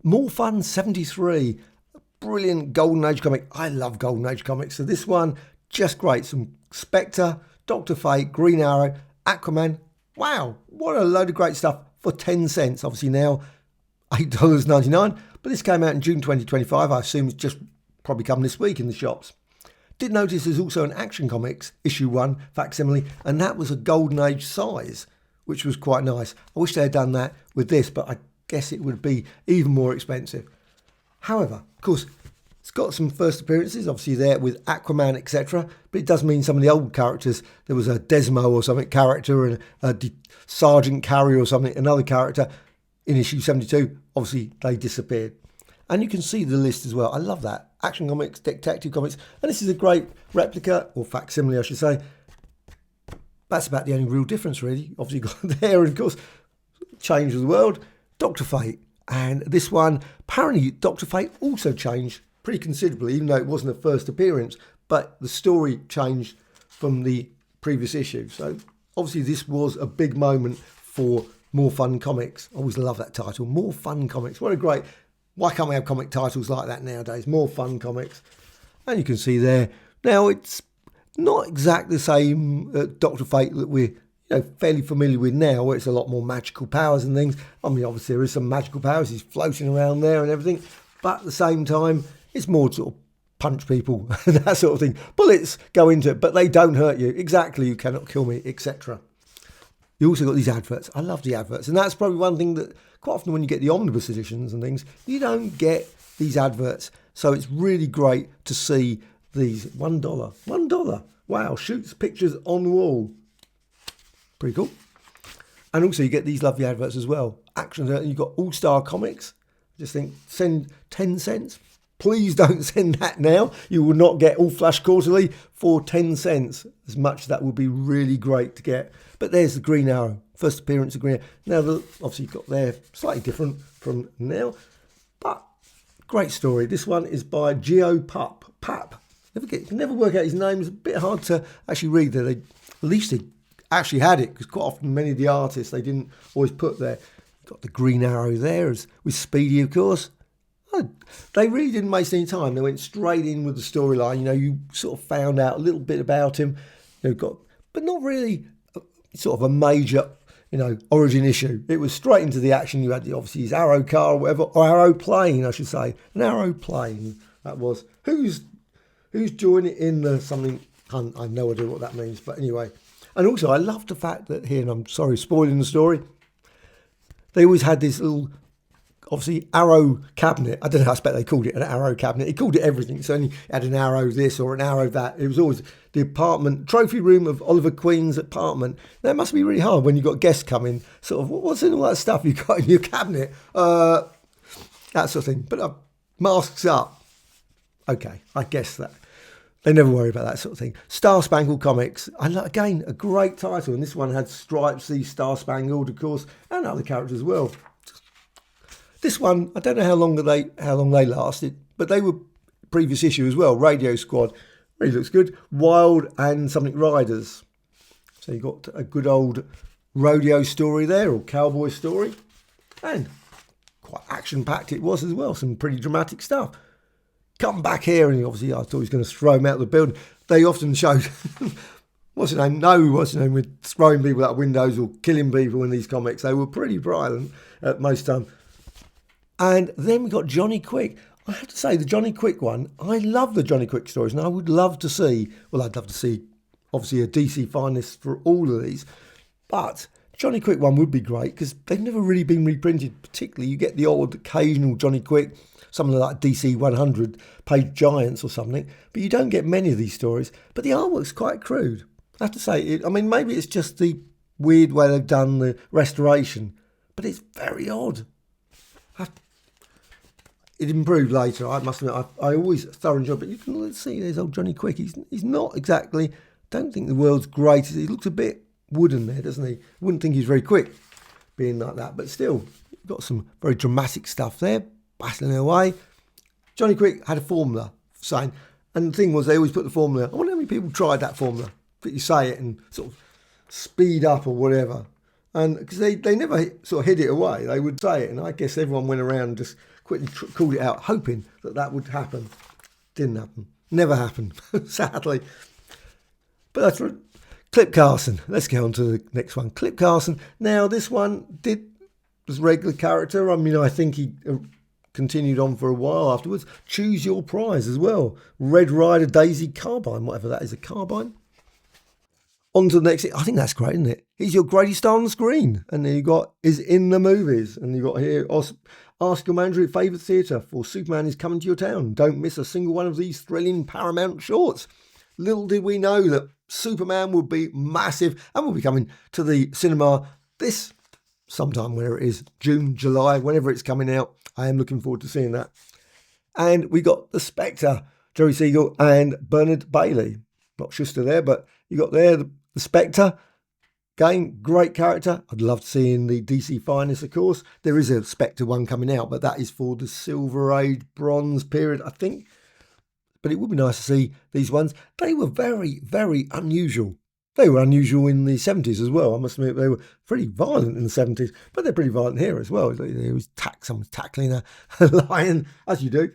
More Fun 73, brilliant Golden Age comic. I love Golden Age comics. So this one, just great. Some Spectre, Dr. Fate, Green Arrow, Aquaman. Wow, what a load of great stuff for 10 cents. Obviously now $8.99, but this came out in June 2025. I assume it's just probably come this week in the shops. Did notice there's also an Action Comics issue 1 facsimile, and that was a Golden Age size, which was quite nice. I wish they had done that with this, but I guess it would be even more expensive. However, of course, it's got some first appearances, obviously there with Aquaman, etc. But it does mean some of the old characters. There was a Desmo or something character and a Sergeant Carey or something, another character in issue 72. Obviously, they disappeared. And you can see the list as well. I love that. Action Comics, Detective Comics. And this is a great replica, or facsimile, I should say. That's about the only real difference, really. Obviously, got there, and of course, Change of the World, Dr. Fate. And this one, apparently, Dr. Fate also changed pretty considerably, even though it wasn't a first appearance. But the story changed from the previous issue. So, obviously, this was a big moment for More Fun Comics. I always love that title, More Fun Comics. What a great... Why can't we have comic titles like that nowadays? More Fun Comics. And you can see there. Now, it's not exactly the same Dr. Fate that we're fairly familiar with now, where it's a lot more magical powers and things. I mean, obviously, there is some magical powers. He's floating around there and everything. But at the same time, it's more sort of punch people and that sort of thing. Bullets go into it, but they don't hurt you. Exactly, you cannot kill me, etc. You also got these adverts. I love the adverts. And that's probably one thing that quite often when you get the omnibus editions and things, you don't get these adverts. So it's really great to see these. $1. $1. Wow, shoots pictures on the wall. Pretty cool. And also you get these lovely adverts as well. Action, you've got All-Star Comics. Just think, send 10 cents. Please don't send that now. You will not get All Flash Quarterly for 10 cents. As much as that would be really great to get. But there's the Green Arrow. First appearance of Green Arrow. Now, obviously, you've got there slightly different from now. But great story. This one is by Geo Pap. Never work out his name. It's a bit hard to actually read there. At least they actually had it, because quite often many of the artists, they didn't always put there. Got the Green Arrow there, with Speedy, of course. They really didn't waste any time. They went straight in with the storyline. You sort of found out a little bit about him. But not really sort of a major, origin issue. It was straight into the action. You had obviously his Arrow car or whatever, or Arrow plane, I should say. An Arrow plane, that was. Who's joining in the something? I have no idea what that means, but anyway. And also, I love the fact that here, and I'm sorry, spoiling the story, they always had this little, obviously, Arrow cabinet. I don't know, I expect they called it an Arrow cabinet. He called it everything. So you had an Arrow this or an Arrow that. It was always the apartment, trophy room of Oliver Queen's apartment. That must be really hard when you've got guests coming. Sort of, what's in all that stuff you got in your cabinet? That sort of thing. But masks up. Okay, I guess that. They never worry about that sort of thing. Star Spangled Comics. Again, a great title. And this one had Stripes, the Star Spangled, of course, and other characters as well. This one, I don't know how long they lasted, but they were previous issue as well. Radio Squad. Really looks good. Wild and something Riders. So you got a good old rodeo story there, or cowboy story. And quite action-packed it was as well. Some pretty dramatic stuff. Come back here, and obviously I thought he was going to throw him out of the building. They often showed, what's his name, with throwing people out windows or killing people in these comics. They were pretty violent at most time. And then we got Johnny Quick. I have to say, the Johnny Quick one, I love the Johnny Quick stories, and I would love to see, obviously, a DC finest for all of these. But Johnny Quick one would be great, because they've never really been reprinted, particularly. You get the odd occasional Johnny Quick, something like DC 100 page Giants or something, but you don't get many of these stories. But the artwork's quite crude. I have to say, maybe it's just the weird way they've done the restoration, but it's very odd. It improved later, I must admit. I always thoroughly enjoy it, but you can see there's old Johnny Quick. He's not exactly, don't think the world's greatest. He looks a bit wooden there, doesn't he? Wouldn't think he's very quick being like that, but still, you've got some very dramatic stuff there. Battling away. Johnny Quick had a formula saying, and the thing was, they always put the formula. I wonder how many people tried that formula. That you say it and sort of speed up or whatever. And because they never sort of hid it away, they would say it. And I guess everyone went around just quickly called it out, hoping that that would happen. Didn't happen. Never happened, sadly. But that's right. Clip Carson. Let's get on to the next one. Clip Carson. Now, this one was regular character. I mean, I think he continued on for a while afterwards. Choose your prize as well. Red Rider Daisy Carbine, whatever that is, a carbine. On to the next thing. I think that's great, isn't it? He's your greatest star on the screen. And then you got is in the movies. And you got here, ask your manager your favourite theatre for Superman is coming to your town. Don't miss a single one of these thrilling Paramount shorts. Little did we know that Superman would be massive and will be coming to the cinema this sometime, where it is, June, July, whenever it's coming out. I am looking forward to seeing that. And we got the Spectre, Jerry Siegel and Bernard Bailey. Not Schuster there, but you got there the Spectre. Again, great character. I'd love seeing the DC Finest, of course. There is a Spectre one coming out, but that is for the Silver Age, Bronze period, I think. But it would be nice to see these ones. They were very, very unusual. They were unusual in the 70s as well. I must admit, they were pretty violent in the 70s, but they're pretty violent here as well. Someone's tackling a lion, as you do.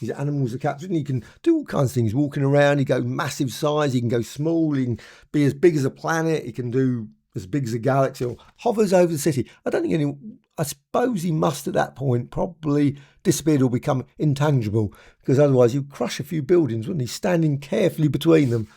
These animals are captured, and you can do all kinds of things. Walking around, you go massive size, you can go small, you can be as big as a planet, you can do as big as a galaxy, or hovers over the city. I suppose he must at that point probably disappeared or become intangible, because otherwise you'd crush a few buildings, wouldn't he? Standing carefully between them.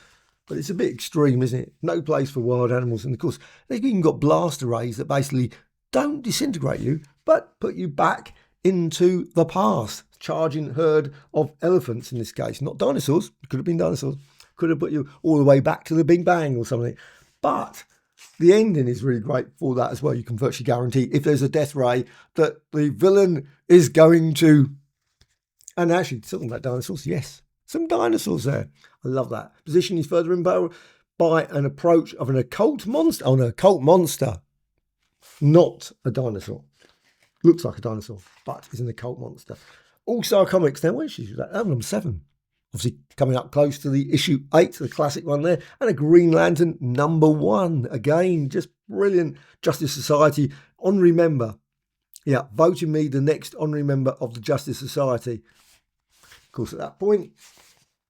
But it's a bit extreme, isn't it? No place for wild animals. And of course, they've even got blast arrays that basically don't disintegrate you, but put you back into the past. Charging herd of elephants in this case, not dinosaurs. It could have been dinosaurs. Could have put you all the way back to the Big Bang or something. But the ending is really great for that as well. You can virtually guarantee if there's a death ray that the villain is going to... And actually, talking about dinosaurs, yes, some dinosaurs there. I love that. Position is further in by an approach of an occult monster. Oh, no, occult monster. Not a dinosaur. Looks like a dinosaur, but is an occult monster. All-Star Comics now, which is that? Number 7. Obviously coming up close to the issue 8, the classic one there. And a Green Lantern number 1. Again, just brilliant. Justice Society honorary member. Yeah, voting me the next honorary member of the Justice Society. Of course, at that point,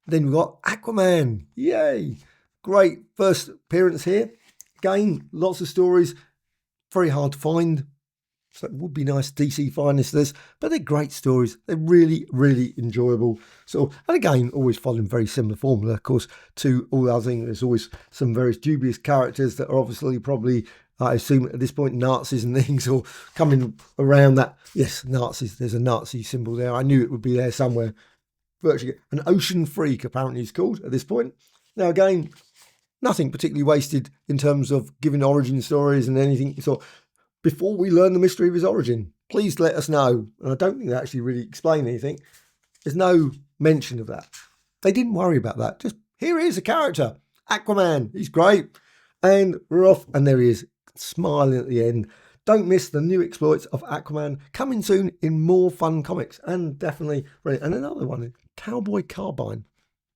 then we've got Aquaman. Yay! Great first appearance here. Again, lots of stories. Very hard to find. So it would be nice DC Finest this, but they're great stories. They're really, really enjoyable. So, and again, always following very similar formula, of course, to all the other things. There's always some various dubious characters that are obviously probably, I assume at this point, Nazis and things, or coming around that. Yes, Nazis. There's a Nazi symbol there. I knew it would be there somewhere. Virtually an Ocean Freak, apparently he's called at this point. Now, again, nothing particularly wasted in terms of giving origin stories and anything. So, before we learn the mystery of his origin, please let us know. And I don't think they actually really explain anything. There's no mention of that. They didn't worry about that. Just, here he is, a character. Aquaman. He's great. And we're off. And there he is, smiling at the end. Don't miss the new exploits of Aquaman, coming soon in more fun comics. And definitely, and another one, Cowboy Carbine.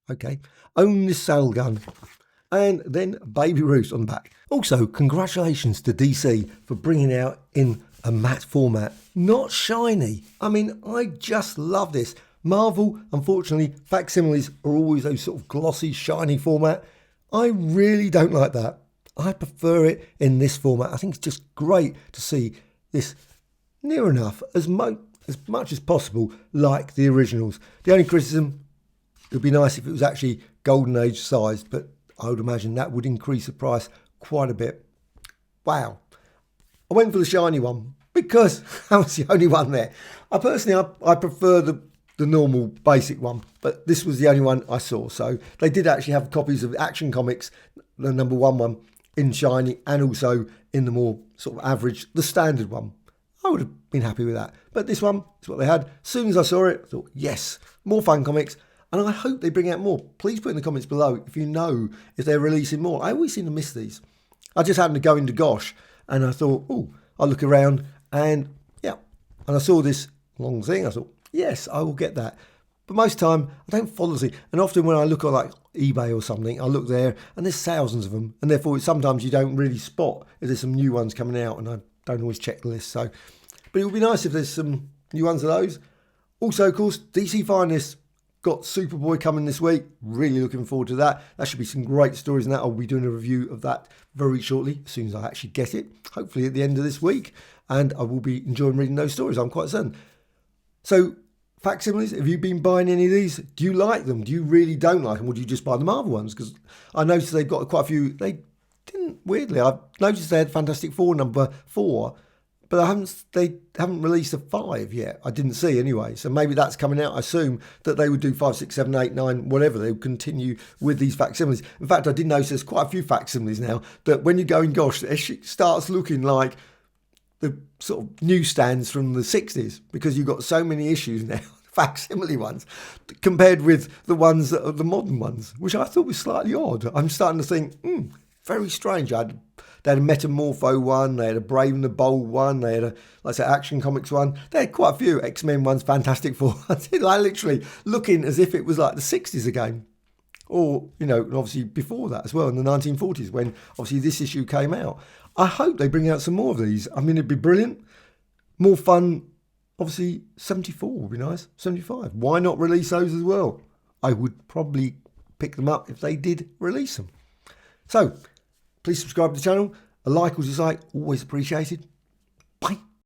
Okay. Own this sail gun. And then Baby Ruth on the back. Also, congratulations to DC for bringing out in a matte format, not shiny. I mean, I just love this. Marvel, unfortunately, facsimiles are always those sort of glossy, shiny format. I really don't like that. I prefer it in this format. I think it's just great to see this near enough, as much as possible, like the originals. The only criticism, it would be nice if it was actually Golden Age sized, but I would imagine that would increase the price quite a bit. Wow. I went for the shiny one because that was the only one there. I prefer the normal basic one, but this was the only one I saw. So they did actually have copies of Action Comics, the number 1 in shiny, and also in the more sort of average, the standard one. I would have been happy with that. But this one is what they had. As soon as I saw it, I thought, yes, more fun comics. And I hope they bring out more. Please put in the comments below if you know if they're releasing more. I always seem to miss these. I just happened to go into Gosh and I thought, oh, I'll look around and yeah. And I saw this long thing. I thought, yes, I will get that. But most of the time, I don't follow the thing. And often when I look on like eBay or something, I look there and there's thousands of them. And therefore, sometimes you don't really spot if there's some new ones coming out. And I don't always check the list. So, but it would be nice if there's some new ones of those. Also, of course, DC Finest got Superboy coming this week. Really looking forward to that. That should be some great stories in that. I'll be doing a review of that very shortly, as soon as I actually get it, hopefully at the end of this week. And I will be enjoying reading those stories, I'm quite certain. So, facsimiles, have you been buying any of these? Do you like them? Do you really don't like them? Or do you just buy the Marvel ones? Because I noticed they've got quite a few. They didn't, weirdly, I've noticed they had Fantastic Four #4, but they haven't released a 5 yet. I didn't see anyway. So maybe that's coming out. I assume that they would do 5, 6, 7, 8, 9, whatever. They would continue with these facsimiles. In fact, I did notice there's quite a few facsimiles now that when you go in Gosh, it starts looking like the sort of newsstands from the 60s, because you've got so many issues now, facsimile ones, compared with the ones that are the modern ones, which I thought was slightly odd. I'm starting to think, very strange. They had a Metamorpho one, they had a Brave and the Bold one, they had a, like I said, Action Comics one. They had quite a few X-Men ones, Fantastic Four ones. Like literally looking as if it was like the 60s again. Or, obviously before that as well, in the 1940s, when obviously this issue came out. I hope they bring out some more of these. I mean, it'd be brilliant. More fun. Obviously, 74 would be nice. 75. Why not release those as well? I would probably pick them up if they did release them. So, please subscribe to the channel. A like or dislike, always appreciated. Bye.